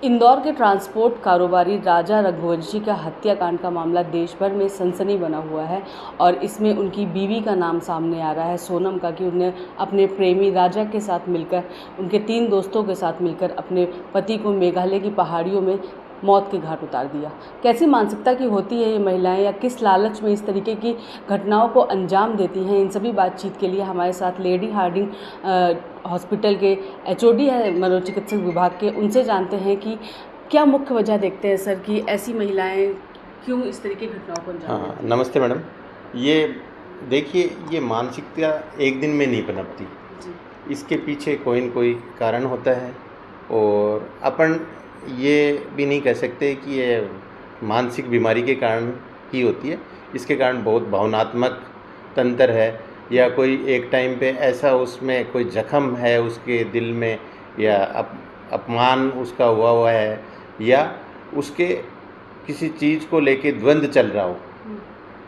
इंदौर के ट्रांसपोर्ट कारोबारी राजा रघुवंशी का हत्याकांड का मामला देश भर में सनसनी बना हुआ है और इसमें उनकी बीवी का नाम सामने आ रहा है, सोनम का, कि उन्हें अपने प्रेमी राजा के साथ मिलकर, उनके 3 दोस्तों के साथ मिलकर अपने पति को मेघालय की पहाड़ियों में मौत के घाट उतार दिया। कैसी मानसिकता की होती है ये महिलाएं, या किस लालच में इस तरीके की घटनाओं को अंजाम देती हैं? इन सभी बातचीत के लिए हमारे साथ लेडी हार्डिंग हॉस्पिटल के एचओडी है मनोचिकित्सक विभाग के, उनसे जानते हैं कि क्या मुख्य वजह देखते हैं सर कि ऐसी महिलाएं क्यों इस तरीके की घटनाओं को अंजाम देती हैं? नमस्ते मैडम। ये देखिए, ये मानसिकता एक दिन में नहीं पनपती, इसके पीछे कोई न कोई कारण होता है और अपन ये भी नहीं कह सकते कि ये मानसिक बीमारी के कारण ही होती है। इसके कारण बहुत भावनात्मक तंत्र है, या कोई एक टाइम पे ऐसा उसमें कोई जख्म है उसके दिल में, या अपमान उसका हुआ है, या उसके किसी चीज़ को लेके द्वंद्व चल रहा हो।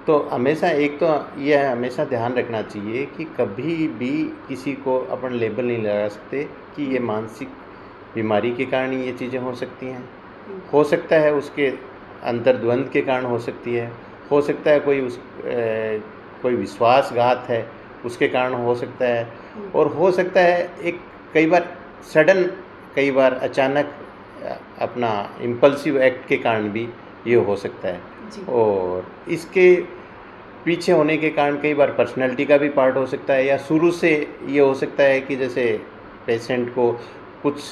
तो हमेशा एक तो यह हमेशा ध्यान रखना चाहिए कि कभी भी किसी को अपन लेबल नहीं लगा सकते कि ये मानसिक बीमारी के कारण ये चीज़ें हो सकती हैं। हो सकता है उसके अंतर्द्वंद के कारण हो सकती है, हो सकता है कोई विश्वासघात है उसके कारण हो सकता है, और हो सकता है एक कई बार सडन, कई बार अचानक अपना इम्पल्सिव एक्ट के कारण भी ये हो सकता है। और इसके पीछे होने के कारण कई बार पर्सनैलिटी का भी पार्ट हो सकता है, या शुरू से ये हो सकता है कि जैसे पेशेंट को कुछ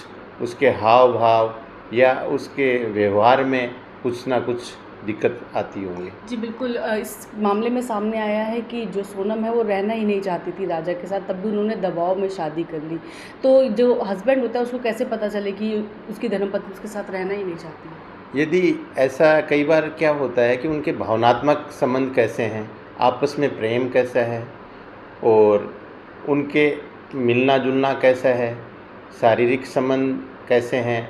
उसके हाव भाव या उसके व्यवहार में कुछ ना कुछ दिक्कत आती होंगी। जी बिल्कुल। इस मामले में सामने आया है कि जो सोनम है वो रहना ही नहीं चाहती थी राजा के साथ, तब भी उन्होंने दबाव में शादी कर ली। तो जो हस्बैंड होता है उसको कैसे पता चले कि उसकी धर्मपत्नी उसके साथ रहना ही नहीं चाहती? यदि ऐसा कई बार क्या होता है कि उनके भावनात्मक संबंध कैसे हैं, आपस में प्रेम कैसा है, और उनके मिलना जुलना कैसा है, शारीरिक संबंध कैसे हैं,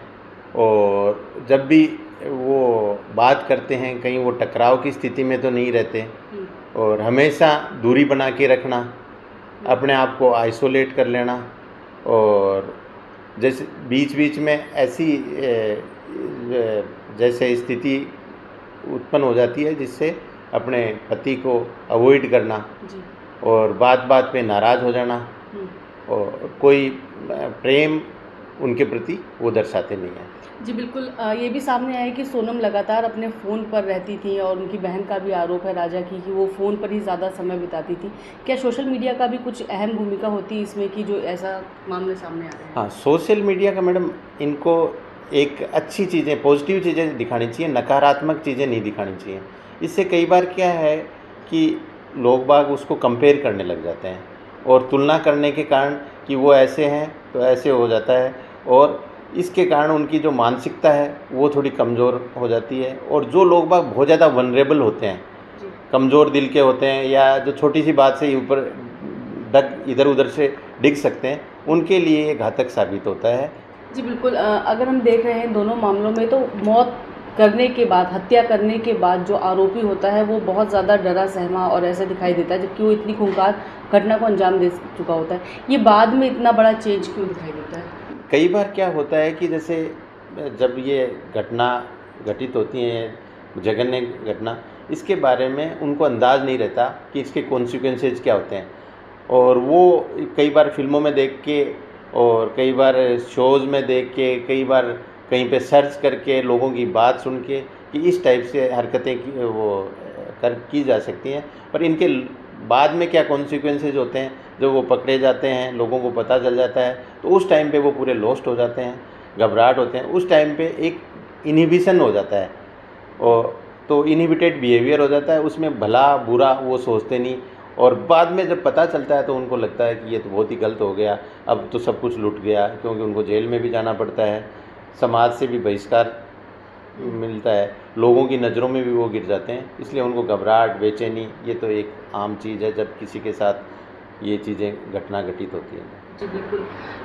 और जब भी वो बात करते हैं कहीं वो टकराव की स्थिति में तो नहीं रहते, और हमेशा दूरी बना के रखना, अपने आप को आइसोलेट कर लेना, और जैसे बीच बीच में ऐसी जैसे स्थिति उत्पन्न हो जाती है जिससे अपने पति को अवॉइड करना, और बात बात पे नाराज़ हो जाना, और कोई प्रेम उनके प्रति वो दर्शाते नहीं हैं। जी बिल्कुल। ये भी सामने आया कि सोनम लगातार अपने फ़ोन पर रहती थी, और उनकी बहन का भी आरोप है राजा की कि वो फ़ोन पर ही ज़्यादा समय बिताती थी। क्या सोशल मीडिया का भी कुछ अहम भूमिका होती है इसमें कि जो ऐसा मामले सामने आ रहे हैं? हाँ, सोशल मीडिया का मैडम इनको एक अच्छी चीज़ें, पॉजिटिव चीज़ें दिखानी चाहिए, नकारात्मक चीज़ें नहीं दिखानी चाहिए। इससे कई बार क्या है कि लोग बाग उसको कंपेयर करने लग जाते हैं, और तुलना करने के कारण कि वो ऐसे हैं तो ऐसे हो जाता है, और इसके कारण उनकी जो मानसिकता है वो थोड़ी कमज़ोर हो जाती है। और जो लोग बाग बहुत ज़्यादा वनरेबल होते हैं, कमज़ोर दिल के होते हैं, या जो छोटी सी बात से ही ऊपर इधर उधर से डिग सकते हैं, उनके लिए ये घातक साबित होता है। जी बिल्कुल। अगर हम देख रहे हैं दोनों मामलों में, तो मौत करने के बाद, हत्या करने के बाद जो आरोपी होता है वो बहुत ज़्यादा डरा सहमा और ऐसा दिखाई देता है, जबकि वो इतनी खूंखार घटना को अंजाम दे चुका होता है। ये बाद में इतना बड़ा चेंज क्यों दिखाई देता है? कई बार क्या होता है कि जैसे जब ये घटना घटित होती है, जघन्य घटना, इसके बारे में उनको अंदाज़ नहीं रहता कि इसके कॉन्सिक्वेंसेज क्या होते हैं, और वो कई बार फिल्मों में देख के, और कई बार शोज़ में देख के, कई बार कहीं पे सर्च करके, लोगों की बात सुन के कि इस टाइप से हरकतें की जा सकती हैं, पर इनके बाद में क्या कॉन्सिक्वेंसेज होते हैं, जब वो पकड़े जाते हैं, लोगों को पता चल जाता है, तो उस टाइम पे वो पूरे लॉस्ट हो जाते हैं, घबराहट होते हैं। उस टाइम पे एक इनहिबिशन हो जाता है, और तो इनहिबिटेड बिहेवियर हो जाता है, उसमें भला बुरा वो सोचते नहीं, और बाद में जब पता चलता है तो उनको लगता है कि ये तो बहुत ही गलत हो गया, अब तो सब कुछ लुट गया, क्योंकि उनको जेल में भी जाना पड़ता है, समाज से भी बहिष्कार मिलता है, लोगों की नज़रों में भी वो गिर जाते हैं। इसलिए उनको घबराहट, बेचैनी, ये तो एक आम चीज़ है जब किसी के साथ ये चीज़ें घटना घटित होती हैं। जी बिल्कुल।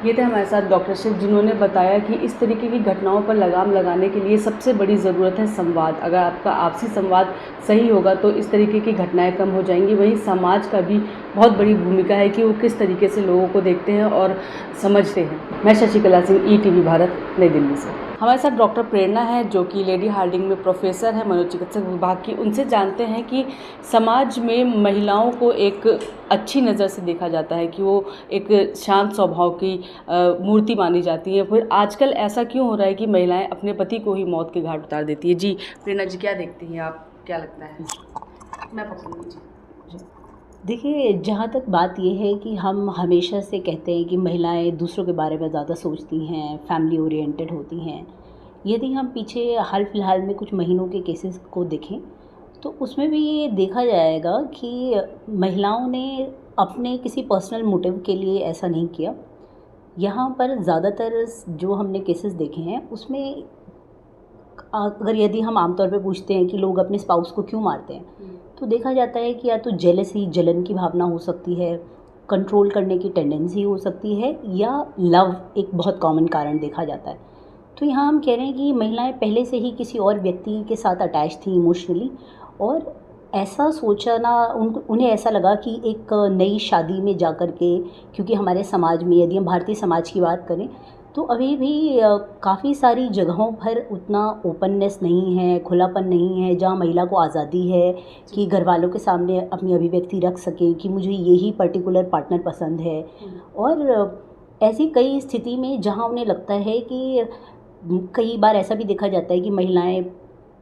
ये थे हमारे साथ डॉक्टर शिव, जिन्होंने बताया कि इस तरीके की घटनाओं पर लगाम लगाने के लिए सबसे बड़ी ज़रूरत है संवाद। अगर आपका आपसी संवाद सही होगा तो इस तरीके की घटनाएं कम हो जाएंगी। वहीं समाज का भी बहुत बड़ी भूमिका है कि वो किस तरीके से लोगों को देखते हैं और समझते हैं। मैं शशिकला सिंह, ETV भारत, नई दिल्ली से। हमारे साथ डॉक्टर प्रेरणा है जो कि लेडी हार्डिंग में प्रोफेसर है मनोचिकित्सक विभाग की। उनसे जानते हैं कि समाज में महिलाओं को एक अच्छी नज़र से देखा जाता है कि वो एक शांत स्वभाव की मूर्ति मानी जाती है, फिर आजकल ऐसा क्यों हो रहा है कि महिलाएं अपने पति को ही मौत के घाट उतार देती है। जी प्रेरणा जी, क्या देखती हैं आप, क्या लगता है? मैं पकड़ूंगी जी। देखिए, जहाँ तक बात ये है कि हम हमेशा से कहते हैं कि महिलाएं दूसरों के बारे में ज़्यादा सोचती हैं, फैमिली ओरिएंटेड होती हैं। यदि हम पीछे हाल फिलहाल में कुछ महीनों के केसेस को देखें तो उसमें भी ये देखा जाएगा कि महिलाओं ने अपने किसी पर्सनल मोटिव के लिए ऐसा नहीं किया। यहाँ पर ज़्यादातर जो हमने केसेस देखे हैं उसमें अगर यदि हम आमतौर पे पूछते हैं कि लोग अपने स्पाउस को क्यों मारते हैं, तो देखा जाता है कि या तो जेलसी, जलन की भावना हो सकती है, कंट्रोल करने की टेंडेंसी हो सकती है, या लव एक बहुत कॉमन कारण देखा जाता है। तो यहाँ हम कह रहे हैं कि महिलाएं पहले से ही किसी और व्यक्ति के साथ अटैच थी इमोशनली, और ऐसा सोचना उन्हें ऐसा लगा कि एक नई शादी में जा कर के, क्योंकि हमारे समाज में यदि हम भारतीय समाज की बात करें तो अभी भी काफ़ी सारी जगहों पर उतना ओपननेस नहीं है, खुलापन नहीं है, जहाँ महिला को आज़ादी है कि घर वालों के सामने अपनी अभिव्यक्ति रख सकें कि मुझे यही पर्टिकुलर पार्टनर पसंद है। और ऐसी कई स्थिति में जहाँ उन्हें लगता है कि कई बार ऐसा भी देखा जाता है कि महिलाएं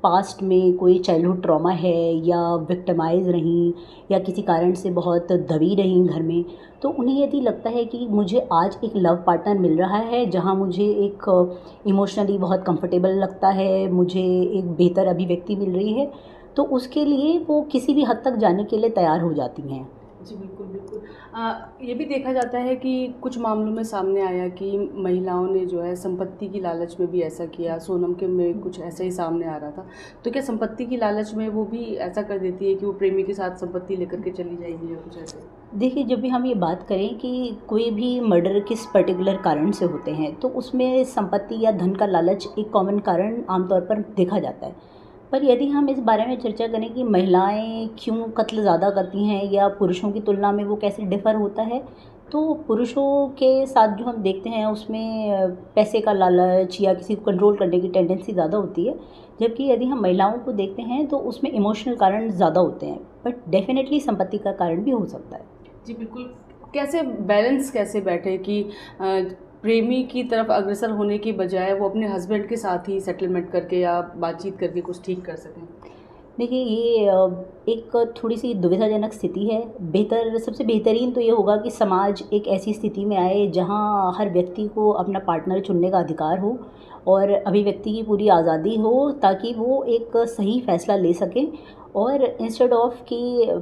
पास्ट में कोई चाइल्डहुड ट्रॉमा है या विक्टिमाइज रहीं या किसी कारण से बहुत दबी रहीं घर में, तो उन्हें यदि लगता है कि मुझे आज एक लव पार्टनर मिल रहा है जहां मुझे एक इमोशनली बहुत कंफर्टेबल लगता है, मुझे एक बेहतर अभिव्यक्ति मिल रही है, तो उसके लिए वो किसी भी हद तक जाने के लिए तैयार हो जाती हैं। जी बिल्कुल बिल्कुल। ये भी देखा जाता है कि कुछ मामलों में सामने आया कि महिलाओं ने जो है संपत्ति की लालच में भी ऐसा किया। सोनम के में कुछ ऐसा ही सामने आ रहा था। तो क्या संपत्ति की लालच में वो भी ऐसा कर देती है कि वो प्रेमी के साथ संपत्ति लेकर के चली जाएगी या कुछ ऐसे? देखिए, जब भी हम ये बात करें कि कोई भी मर्डर किस पर्टिकुलर कारण से होते हैं तो उसमें संपत्ति या धन का लालच एक कॉमन कारण आमतौर पर देखा जाता है। पर यदि हम इस बारे में चर्चा करें कि महिलाएं क्यों कत्ल ज़्यादा करती हैं या पुरुषों की तुलना में वो कैसे डिफ़र होता है, तो पुरुषों के साथ जो हम देखते हैं उसमें पैसे का लालच या किसी को कंट्रोल करने की टेंडेंसी ज़्यादा होती है, जबकि यदि हम महिलाओं को देखते हैं तो उसमें इमोशनल कारण ज़्यादा होते हैं, बट डेफिनेटली संपत्ति का कारण भी हो सकता है। जी बिल्कुल। कैसे बैलेंस कैसे बैठे कि प्रेमी की तरफ अग्रसर होने की बजाय वो अपने हस्बैंड के साथ ही सेटलमेंट करके या बातचीत करके कुछ ठीक कर सकें? देखिए, ये एक थोड़ी सी दुविधाजनक स्थिति है। सबसे बेहतरीन तो ये होगा कि समाज एक ऐसी स्थिति में आए जहां हर व्यक्ति को अपना पार्टनर चुनने का अधिकार हो और अभिव्यक्ति की पूरी आज़ादी हो, ताकि वो एक सही फैसला ले सकें। और इंस्टेड ऑफ कि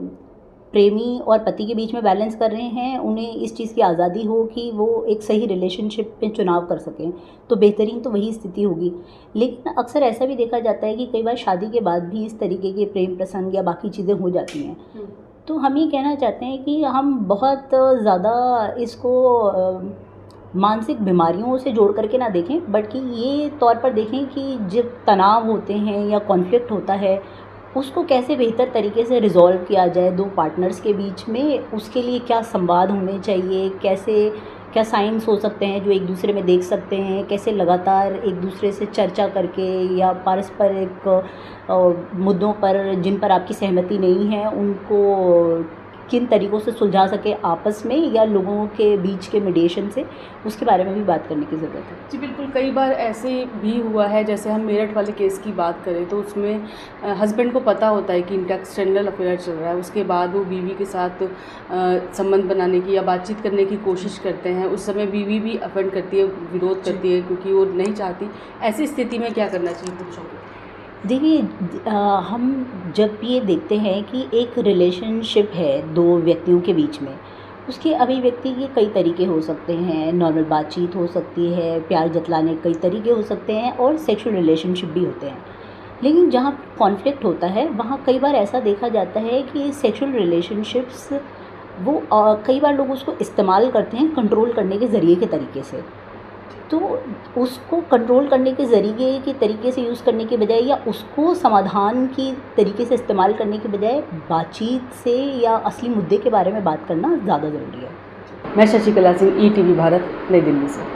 प्रेमी और पति के बीच में बैलेंस कर रहे हैं, उन्हें इस चीज़ की आज़ादी हो कि वो एक सही रिलेशनशिप में चुनाव कर सकें, तो बेहतरीन तो वही स्थिति होगी। लेकिन अक्सर ऐसा भी देखा जाता है कि कई बार शादी के बाद भी इस तरीके के प्रेम प्रसंग या बाकी चीज़ें हो जाती हैं। तो हम ये कहना चाहते हैं कि हम बहुत ज़्यादा इसको मानसिक बीमारियों से जोड़ करके ना देखें, बल्कि ये तौर पर देखें कि जब तनाव होते हैं या कॉन्फ्लिक्ट होता है उसको कैसे बेहतर तरीके से रिज़ॉल्व किया जाए दो पार्टनर्स के बीच में। उसके लिए क्या संवाद होने चाहिए, क्या साइंस हो सकते हैं जो एक दूसरे में देख सकते हैं, कैसे लगातार एक दूसरे से चर्चा करके या पारस्परिक मुद्दों पर जिन पर आपकी सहमति नहीं है उनको किन तरीक़ों से सुलझा सके आपस में या लोगों के बीच के मीडिएशन से, उसके बारे में भी बात करने की ज़रूरत है। जी बिल्कुल। कई बार ऐसे भी हुआ है, जैसे हम मेरठ वाले केस की बात करें तो उसमें हस्बैंड को पता होता है कि इनका एक्सटर्नल अफेयर चल रहा है, उसके बाद वो बीवी के साथ संबंध बनाने की या बातचीत करने की कोशिश करते हैं। उस समय बीवी भी अफेंड करती है, विरोध करती है क्योंकि वो नहीं चाहती। ऐसी स्थिति में क्या करना चाहिए पुरुषों को? देखिए, हम जब ये देखते हैं कि एक रिलेशनशिप है दो व्यक्तियों के बीच में, उसकी अभिव्यक्ति के कई तरीके हो सकते हैं। नॉर्मल बातचीत हो सकती है, प्यार जतलाने के कई तरीके हो सकते हैं और सेक्सुअल रिलेशनशिप भी होते हैं। लेकिन जहाँ कॉन्फ्लिक्ट होता है वहाँ कई बार ऐसा देखा जाता है कि सेक्सुअल रिलेशनशिप्स वो कई बार लोग उसको इस्तेमाल करते हैं कंट्रोल करने के ज़रिए के तरीके से। तो उसको कंट्रोल करने के ज़रिए के तरीके से यूज़ करने के बजाय या उसको समाधान की तरीके से इस्तेमाल करने के बजाय बातचीत से या असली मुद्दे के बारे में बात करना ज़्यादा ज़रूरी है। मैं शशिकला सिंह, ETV भारत, नई दिल्ली से।